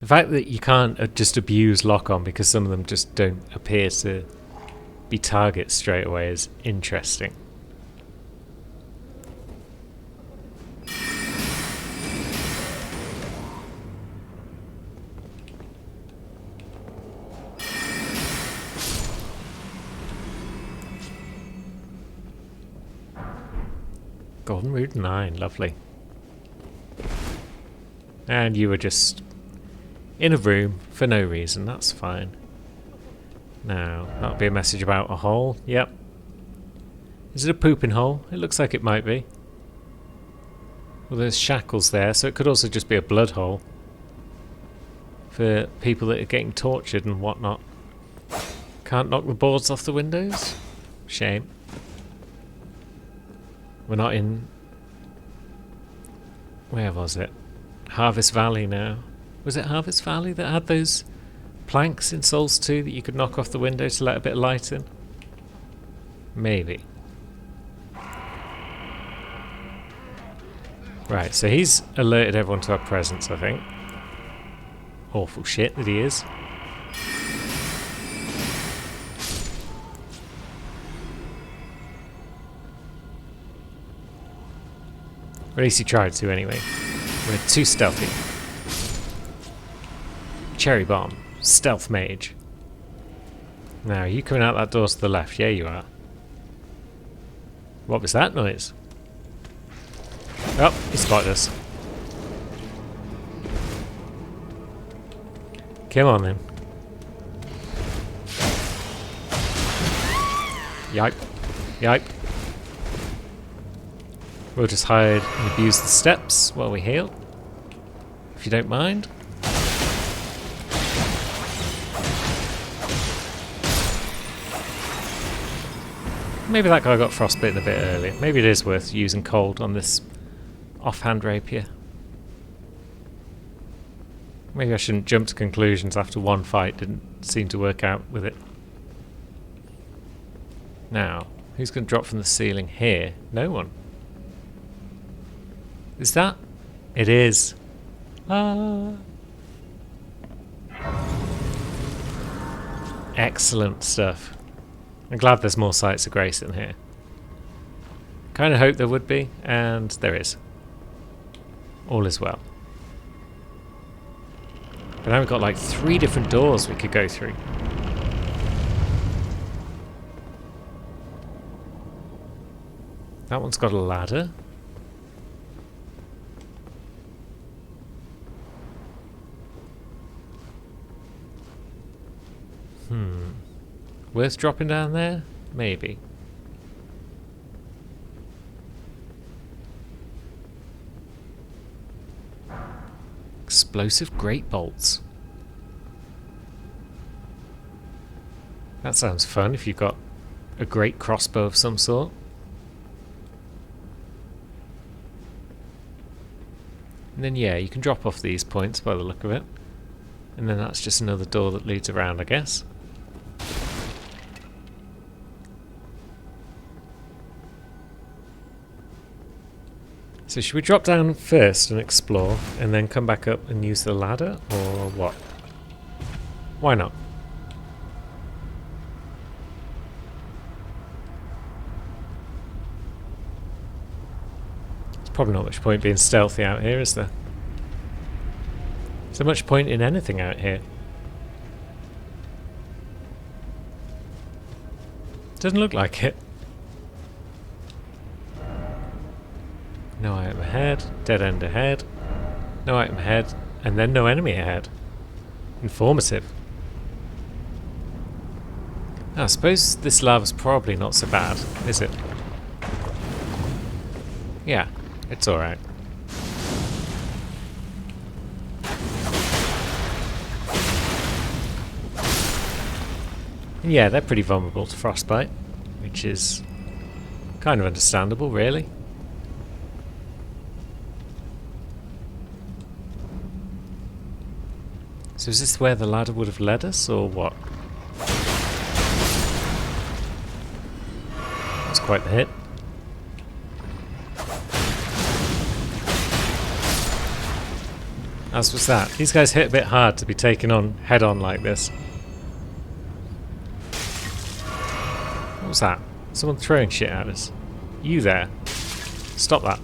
The fact that you can't just abuse lock-on because some of them just don't appear to be targets straight away is interesting. Golden Route 9, lovely. And you were just in a room for no reason, that's fine. Now, that'll be a message about a hole, yep. Is it a pooping hole? It looks like it might be. Well, there's shackles there, so it could also just be a blood hole. For people that are getting tortured and whatnot. Can't knock the boards off the windows? Shame. We're not in... Where was it? Harvest Valley now. Was it Harvest Valley that had those planks in Souls 2 that you could knock off the window to let a bit of light in? Maybe. Right, so he's alerted everyone to our presence, I think. Awful shit that he is. Or at least he tried to anyway. We're too stealthy. Cherry Bomb. Stealth Mage. Now, are you coming out that door to the left? Yeah, you are. What was that noise? Oh, he spotted us. Come on then. Yipe. Yipe. We'll just hide and abuse the steps while we heal. If you don't mind. Maybe that guy got frostbitten a bit earlier. Maybe it is worth using cold on this offhand rapier. Maybe I shouldn't jump to conclusions after one fight didn't seem to work out with it. Now, who's going to drop from the ceiling here? No one. Is that? It is. Ah. Excellent stuff. I'm glad there's more Sites of Grace in here. Kind of hoped there would be, and there is. All is well. But now we've got like 3 different doors we could go through. That one's got a ladder. Worth dropping down there? Maybe. Explosive great bolts. That sounds fun if you've got a great crossbow of some sort. And then yeah, you can drop off these points by the look of it. And then that's just another door that leads around, I guess. So should we drop down first and explore, and then come back up and use the ladder, or what? Why not? There's probably not much point being stealthy out here, is there? Is there much point in anything out here? Doesn't look like it. No item ahead, dead end ahead, no item ahead, and then no enemy ahead. Informative. I suppose this lava's probably not so bad, is it? Yeah, it's alright. Yeah, they're pretty vulnerable to frostbite, which is kind of understandable, really. So is this where the ladder would have led us, or what? That's quite the hit. As was that. These guys hit a bit hard to be taken on head on like this. What was that? Someone throwing shit at us. You there. Stop that.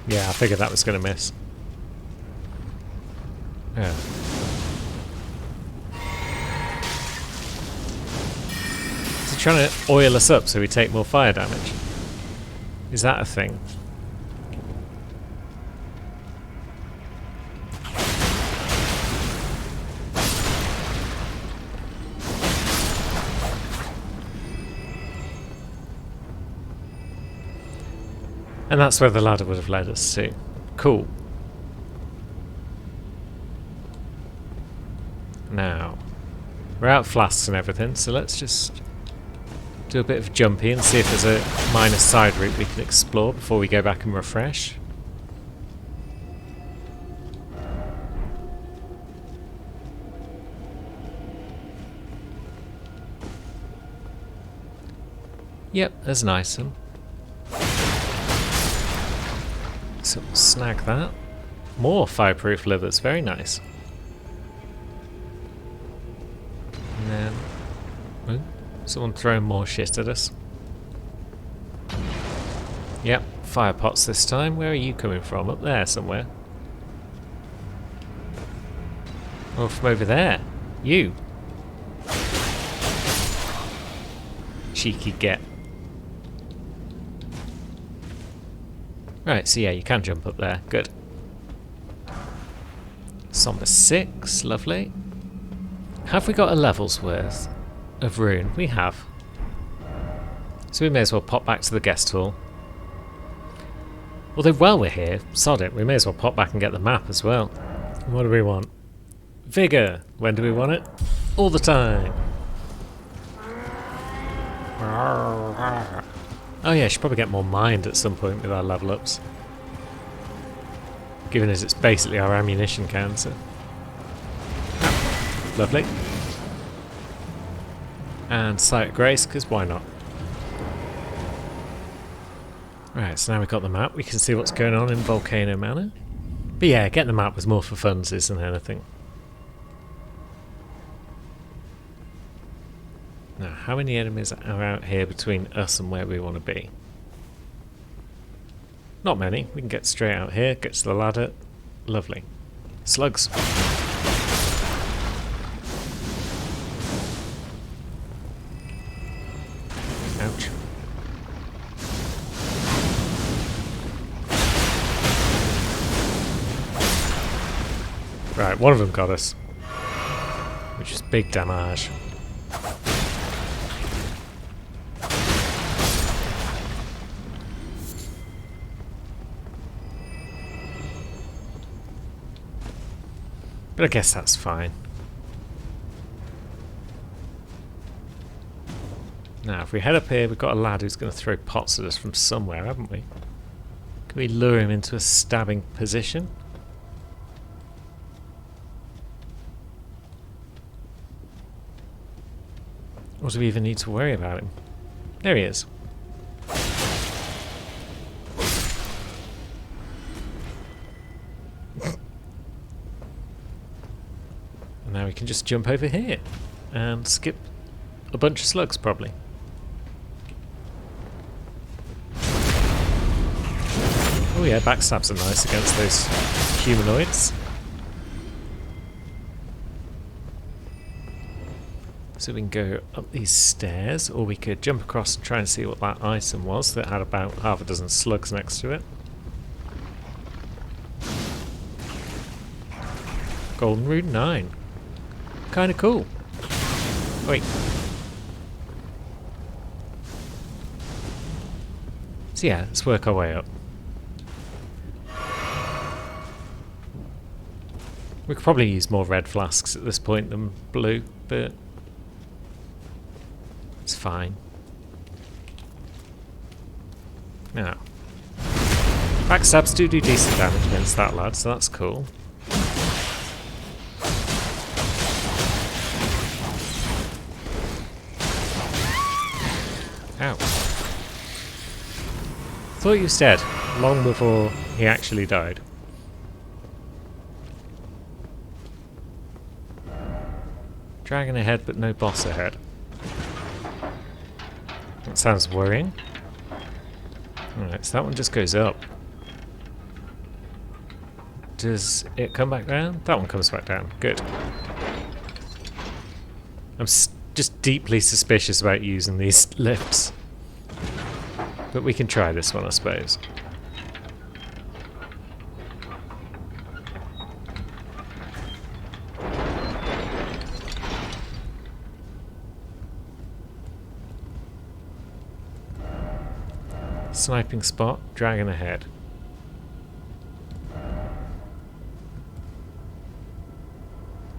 Yeah, I figured that was going to miss. Yeah. Is he trying to oil us up so we take more fire damage? Is that a thing? And that's where the ladder would have led us to. Cool. Now, we're out of flasks and everything, so let's just do a bit of jumpy and see if there's a minor side route we can explore before we go back and refresh. Yep, there's an item. So we'll snag that. More fireproof livers, very nice. And then... ooh, someone throwing more shit at us. Yep, fire pots this time. Where are you coming from? Up there somewhere. Oh, from over there. You. Cheeky get. Right, so yeah, you can jump up there. Good. Somber 6, lovely. Have we got a level's worth of rune? We have. So we may as well pop back to the guest hall. Although while we're here, sod it, we may as well pop back and get the map as well. What do we want? Vigor! When do we want it? All the time! Oh yeah, I should probably get more mind at some point with our level ups. Given as it's basically our ammunition counter. Lovely. And Sight of Grace, because why not? Right, so now we've got the map, we can see what's going on in Volcano Manor. But yeah, getting the map was more for funsies than anything. Now, how many enemies are out here between us and where we want to be? Not many. We can get straight out here, get to the ladder. Lovely. Slugs. Ouch. Right, one of them got us. Which is big damage. But I guess that's fine. Now, if we head up here, we've got a lad who's going to throw pots at us from somewhere, haven't we? Can we lure him into a stabbing position? Or do we even need to worry about him? There he is. And now we can just jump over here and skip a bunch of slugs, probably. Oh yeah, backstabs are nice against those humanoids. So we can go up these stairs, or we could jump across and try and see what that item was that had about half a dozen slugs next to it. Golden Rune 9. Kinda cool. Wait. So yeah, let's work our way up. We could probably use more red flasks at this point than blue, but it's fine. Now, backstabs do decent damage against that lad, so that's cool. Ow. Thought he was dead, long before he actually died. Dragon ahead, but no boss ahead. That sounds worrying. Alright, so that one just goes up. Does it come back down? That one comes back down. Good. I'm just deeply suspicious about using these lifts. But we can try this one, I suppose. Sniping spot, dragon ahead.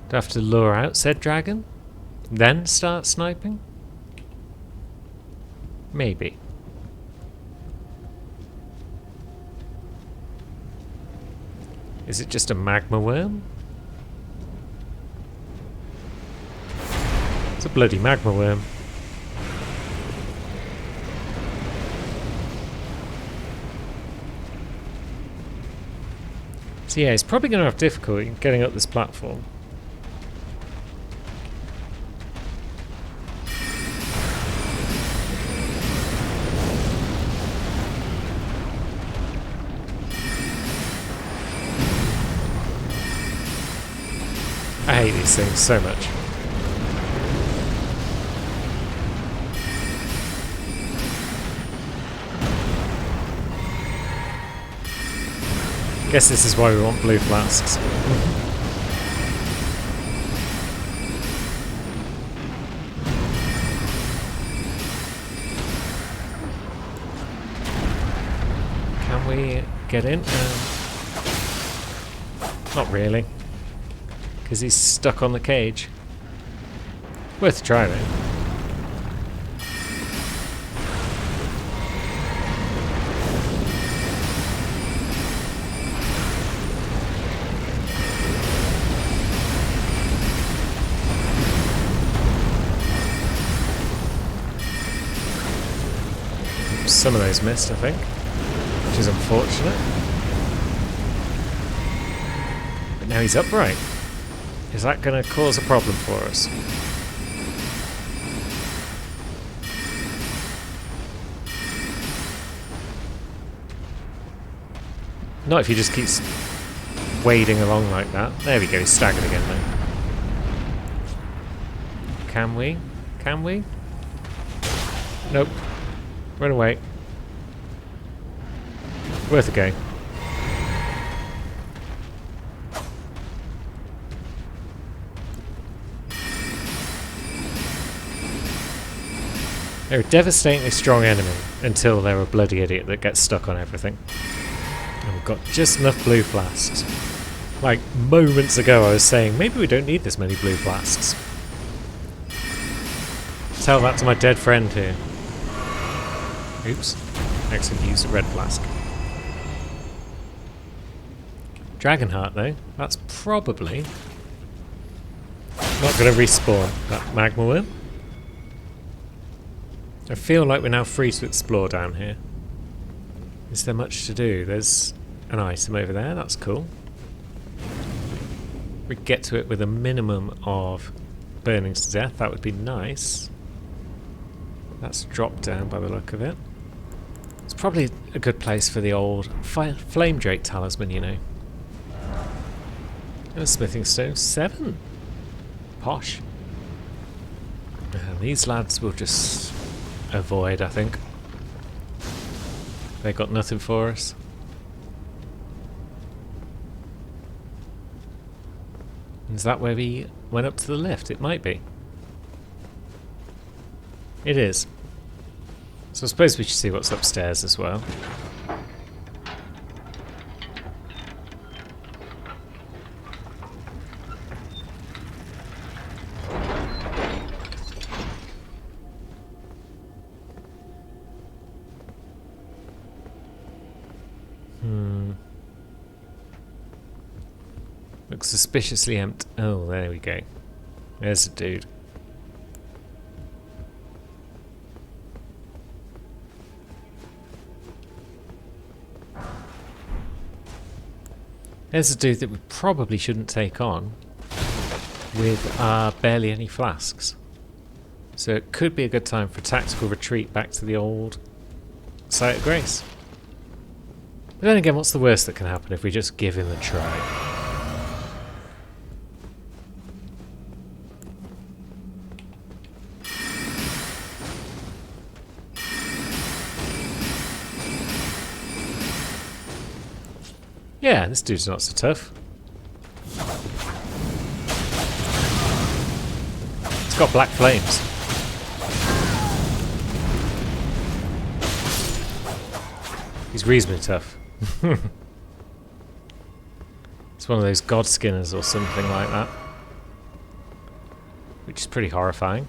Do I have to lure out said dragon? Then start sniping? Maybe. Is it just a magma worm? It's a bloody magma worm. So yeah, he's probably going to have difficulty getting up this platform. I hate these things so much. Guess this is why we want blue flasks. Can we get in? Not really. Because he's stuck on the cage. Worth a try though. Some of those missed, I think, which is unfortunate. But now he's upright. Is that going to cause a problem for us? Not if he just keeps wading along like that. There we go, he's staggered again though. Can we? Can we? Nope. Run away. Worth a go. They're a devastatingly strong enemy until they're a bloody idiot that gets stuck on everything. And we've got just enough blue flasks. Like moments ago I was saying, maybe we don't need this many blue flasks. Tell that to my dead friend here. Oops. Accidentally used a red flask. Dragonheart though, that's probably not going to respawn that magma worm. I feel like we're now free to explore down here. Is there much to do? There's an item over there, that's cool. We get to it with a minimum of burnings to death, that would be nice. That's dropped down by the look of it. It's probably a good place for the old Flame Drake talisman, you know. And a smithing stone, 7. Posh. And these lads will just avoid, I think. They got nothing for us. Is that where we went up to the lift? It might be. It is. So I suppose we should see what's upstairs as well. Looks suspiciously empty. Oh, there we go. There's a dude. There's a dude that we probably shouldn't take on with barely any flasks. So it could be a good time for a tactical retreat back to the old Site of Grace. But then again, what's the worst that can happen if we just give him a try? Yeah, this dude's not so tough. It's got black flames. He's reasonably tough. It's one of those god skinners or something like that. Which is pretty horrifying.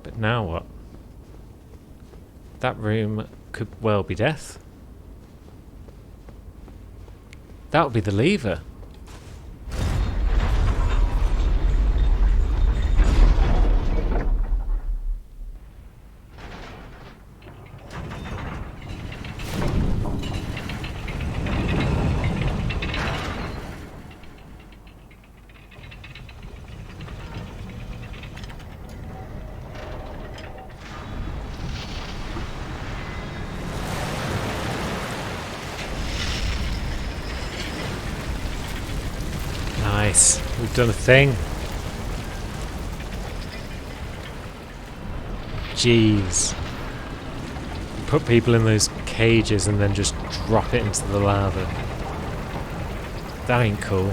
But now what? That room could well be death. That would be the lever. Nice. We've done a thing. Jeez. Put people in those cages and then just drop it into the lava. That ain't cool.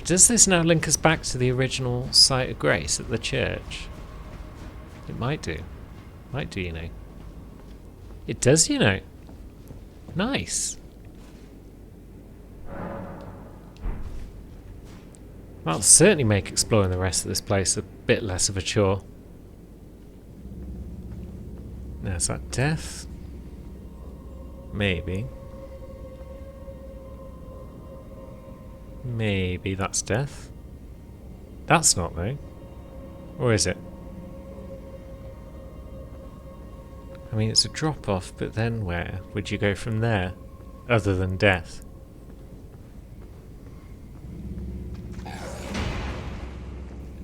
Does this now link us back to the original Site of Grace at the church? It might do. Might do, you know. It does, you know. Nice. That'll certainly make exploring the rest of this place a bit less of a chore. Now, is that death? Maybe. Maybe that's death. That's not, though. Or is it? I mean, it's a drop-off, but then where would you go from there? Other than death?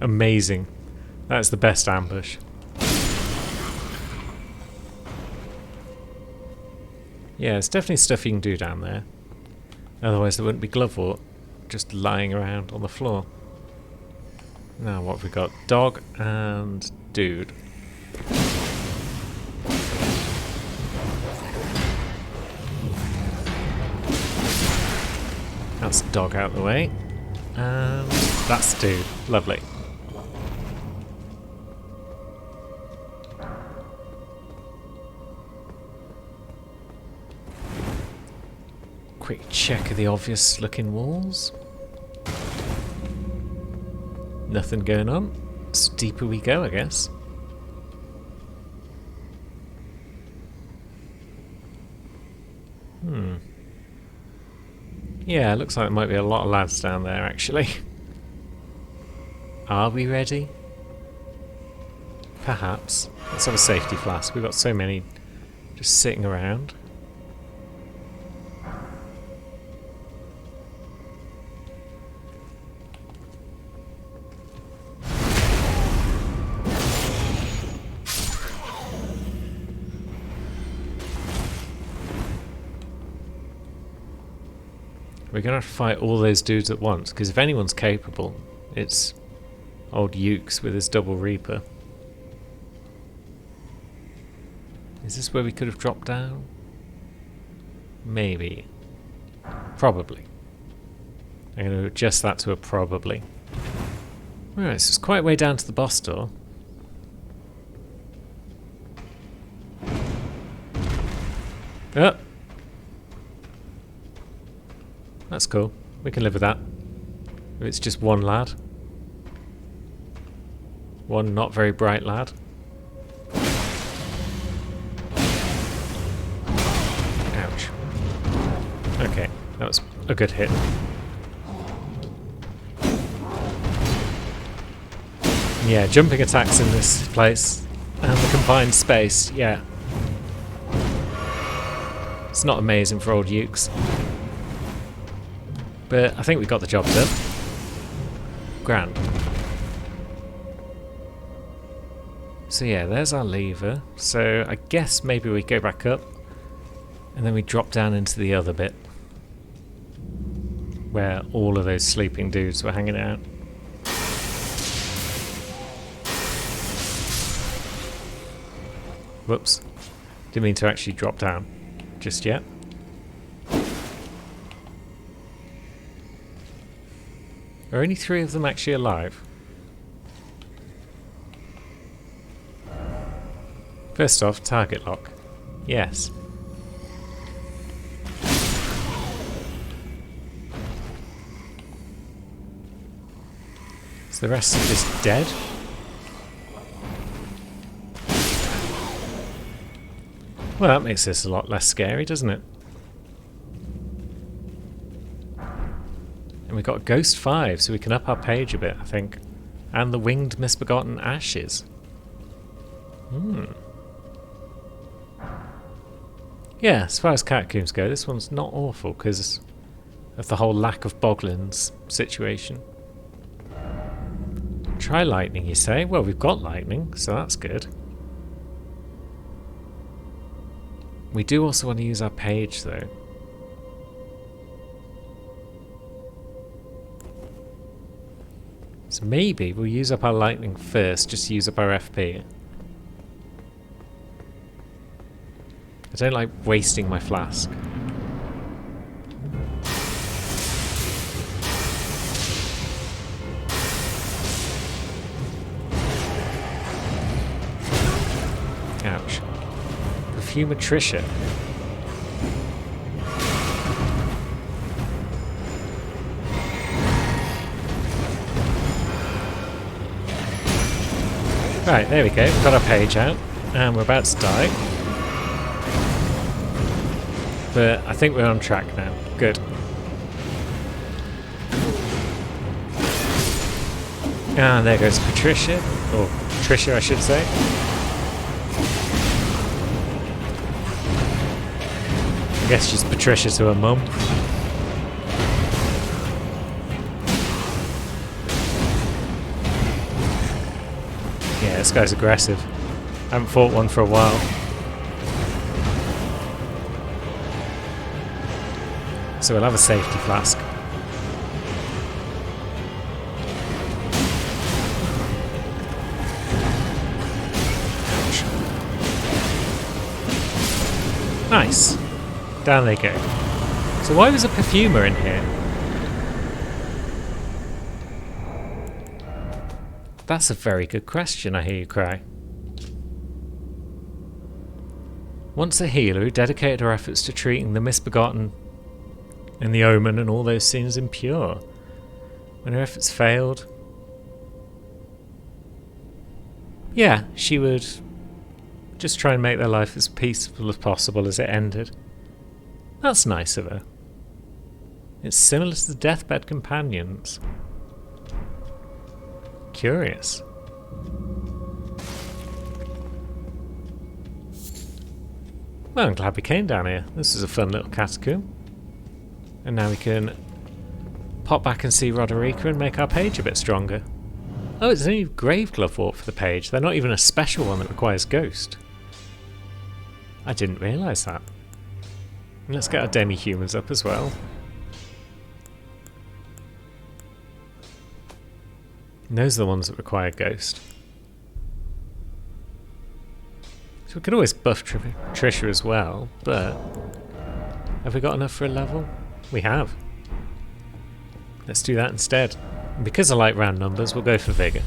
Amazing. That's the best ambush. Yeah, it's definitely stuff you can do down there. Otherwise there wouldn't be Glovewort just lying around on the floor. Now what have we got? Dog and dude. That's dog out the way. And that's dude. Lovely. Quick check of the obvious looking walls. Nothing going on. So deeper we go, I guess. Yeah, looks like there might be a lot of lads down there, actually. Are we ready? Perhaps. Let's have a safety flask. We've got so many just sitting around. We're going to have to fight all those dudes at once, because if anyone's capable, it's old Ukes with his double Reaper. Is this where we could have dropped down? Maybe. Probably. I'm going to adjust that to a probably. Right, so it's quite a way down to the boss door. Oh! That's cool. We can live with that. If it's just one lad. One not very bright lad. Ouch. Okay. That was a good hit. Yeah, jumping attacks in this place and the confined space, yeah. It's not amazing for old Ukes. But I think we got the job done. Grand. So yeah, there's our lever. So I guess maybe we go back up and then we drop down into the other bit where all of those sleeping dudes were hanging out. Whoops. Didn't mean to actually drop down just yet. Are only 3 of them actually alive? First off, target lock. Yes. So the rest are just dead? Well, that makes this a lot less scary, doesn't it? And we've got Ghost 5, so we can up our page a bit, I think. And the Winged Misbegotten Ashes. Yeah, as far as catacombs go, this one's not awful because of the whole lack of boglins situation. Try lightning, you say? Well, we've got lightning, so that's good. We do also want to use our page, though. So maybe we'll use up our lightning first, just to use up our FP. I don't like wasting my flask. Ouch. Perfumatricia. Right, there we go. We've got our page out, and we're about to die. But I think we're on track now. Good. And there goes Patricia, or Tricia, I should say. I guess she's Patricia to her mum. Yeah, this guy's aggressive. I haven't fought one for a while. So we'll have a safety flask. Ouch. Nice. Down they go. So why was a perfumer in here? That's a very good question, I hear you cry. Once a healer who dedicated her efforts to treating the misbegotten and the omen and all those sins impure. When her efforts failed, yeah, she would just try and make their life as peaceful as possible as it ended. That's nice of her. It's similar to the deathbed companions. Curious. Well, I'm glad we came down here. This is a fun little catacomb. And now we can pop back and see Roderika and make our page a bit stronger. Oh, it's a new Graveglove Warp for the page. They're not even a special one that requires Ghost. I didn't realise that. And let's get our demi-humans up as well. And those are the ones that require Ghost. So we could always buff Trisha as well, but have we got enough for a level? We have. Let's do that instead. And because I like round numbers, we'll go for Vigor.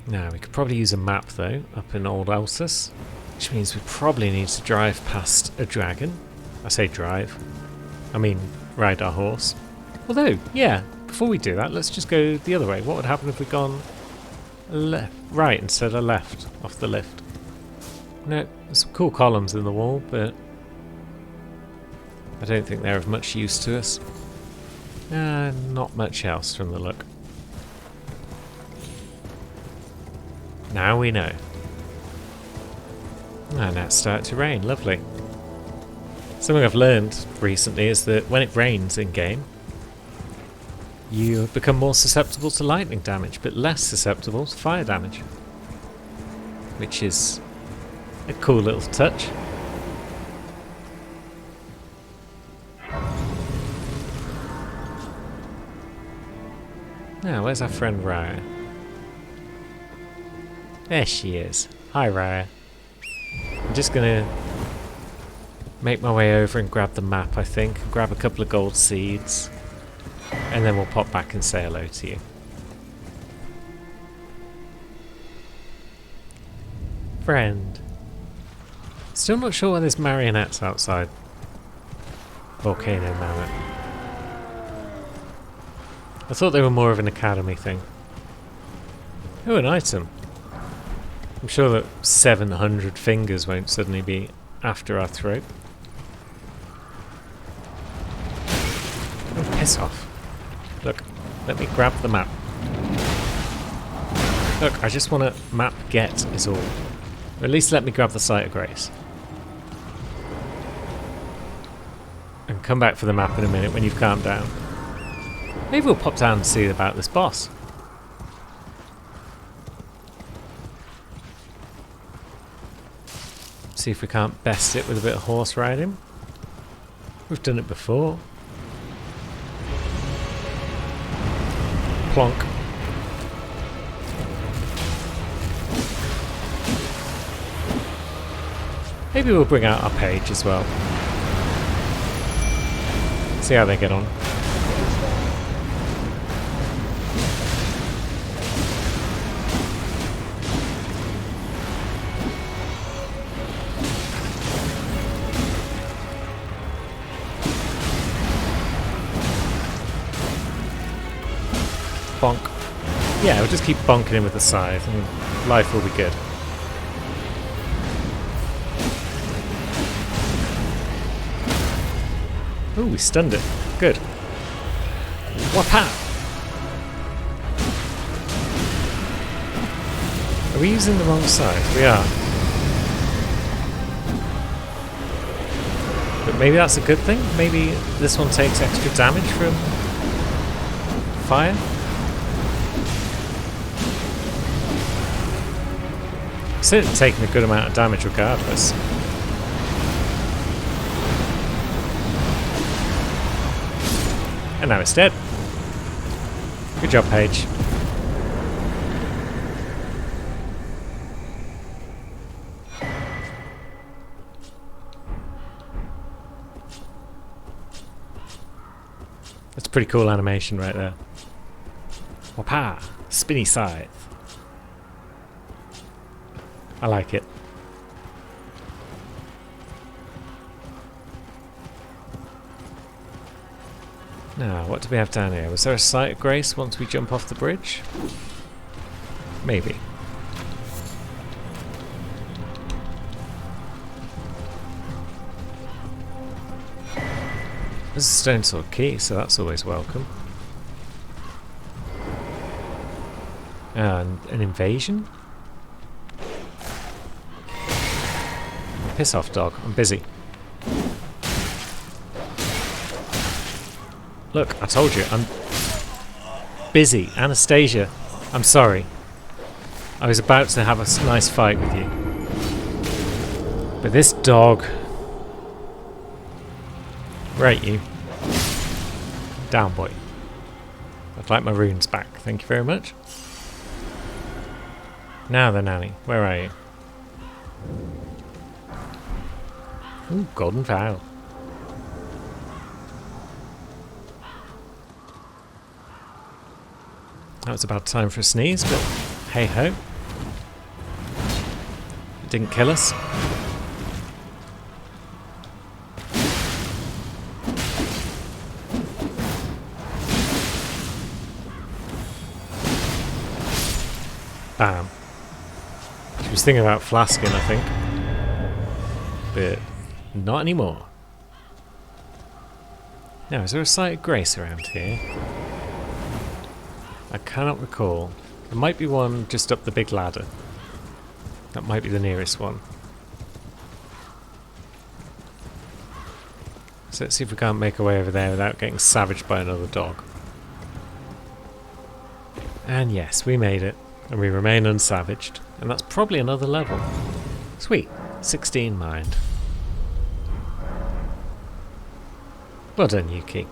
Now, we could probably use a map though, up in Old Alsus, which means we probably need to drive past a dragon. I say drive, I mean ride our horse. Although, yeah, before we do that, let's just go the other way. What would happen if we'd gone right instead of left off the lift? No, there's some cool columns in the wall, but I don't think they're of much use to us. Not much else from the look. Now we know. And now it's started to rain, lovely. Something I've learned recently is that when it rains in-game, you become more susceptible to lightning damage, but less susceptible to fire damage. Which is a cool little touch. Now, where's our friend Raya? There she is. Hi, Raya. I'm just gonna make my way over and grab the map, I think. Grab a couple of gold seeds. And then we'll pop back and say hello to you. Friend. Still not sure why there's marionettes outside Volcano Manor. I thought they were more of an academy thing. Oh, an item. I'm sure that 700 fingers won't suddenly be after our throat. Oh, piss off. Look, let me grab the map. Look, I just want to map get is all. Or at least let me grab the Site of Grace. And come back for the map in a minute when you've calmed down. Maybe we'll pop down and see about this boss. See if we can't best it with a bit of horse riding. We've done it before. Plonk. Maybe we'll bring out our page as well. See how they get on. Bonk. Yeah, we'll just keep bonking him with the scythe and life will be good. Ooh, we stunned it. Good. Whapa! Are we using the wrong side? We are. But maybe that's a good thing? Maybe this one takes extra damage from fire? Certainly taking a good amount of damage regardless. And now it's dead. Good job, Paige. That's a pretty cool animation right there. Wapa! Spinny scythe. I like it. Now, what do we have down here? Was there a Site of Grace once we jump off the bridge? Maybe. There's a stone sword key, so that's always welcome. And an invasion? Piss off, dog. I'm busy. Look, I told you, I'm busy. Anastasia, I'm sorry. I was about to have a nice fight with you. But this dog... Right, you. Down, boy. I'd like my runes back. Thank you very much. Now then, Annie, where are you? Ooh, golden vial. That was about time for a sneeze, but hey ho. It didn't kill us. Bam. She was thinking about flasking, I think. but not anymore. Now, is there a site of grace around here? I cannot recall. There might be one just up the big ladder. That might be the nearest one. So let's see if we can't make our way over there without getting savaged by another dog. And yes, we made it. And we remain unsavaged. And that's probably another level. Sweet. 16 mind. Well done, Yuki.